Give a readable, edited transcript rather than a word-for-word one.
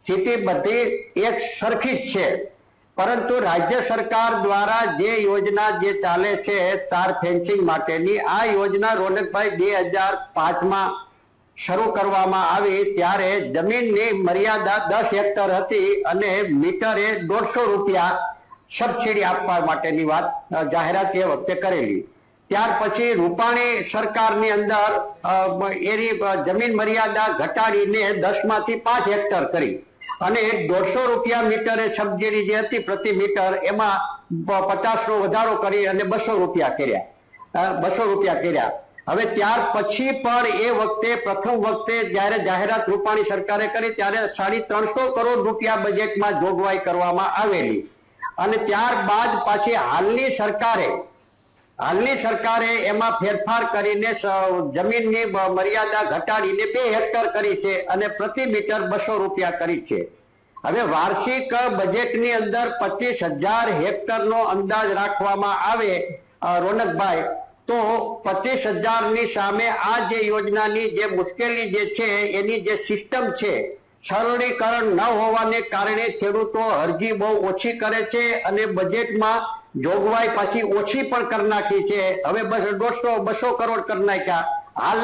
સ્થિતિ બધી એક સરખી જ છે, પરંતુ રાજ્ય સરકાર દ્વારા જે યોજના જે ચાલે છે તાર ફેન્સિંગ માટેની, આ યોજના રોનકભાઈ 2005માં શરૂ કરવામાં આવી ત્યારે જમીનની મર્યાદા 10 હેક્ટર હતી અને મીટરે 150 રૂપિયા સબસિડી આપવા માટેની વાત જાહેરાત એ વખતે કરેલી। ત્યાર પછી રૂપાણી સરકારની અંદર એની જમીન મર્યાદા ઘટાડીને 10 માંથી 5 હેક્ટર કરી અને 150 રૂપિયા મીટરે સબસિડી જે હતી પ્રતિ મીટર એમાં 50 નો વધારો કરી અને 200 રૂપિયા કર્યા। હવે ત્યાર પછી પણ એ વખતે પ્રથમ વખતે જ્યારે જાહેરાત રૂપાણી સરકારે કરી ત્યારે 350 કરોડ રૂપિયા બજેટમાં જોગવાઈ કરવામાં આવેલી અને ત્યારબાદ પાછી હાલની સરકારે એમાં ફેરફાર કરીને જમીનની મર્યાદા ઘટાડીને 2 હેક્ટર કરી છે અને પ્રતિ મીટર 200 રૂપિયા કરી છે। હવે વાર્ષિક બજેટની અંદર 25,000 હેક્ટરનો અંદાજ રાખવામાં આવે રોનકભાઈ, તો 25,000 ની સામે આ જે યોજનાની જે મુશ્કેલી જે છે એની જે સિસ્ટમ છે, સરળીકરણ ન હોવાને કારણે ખેડૂતો અરજી બહુ ઓછી કરે છે અને બજેટમાં જોગવાઈ પાછી ઓછી પણ કરી નાખી છે। હવે 150-200 કરોડ કરી નાખ્યા। હાલ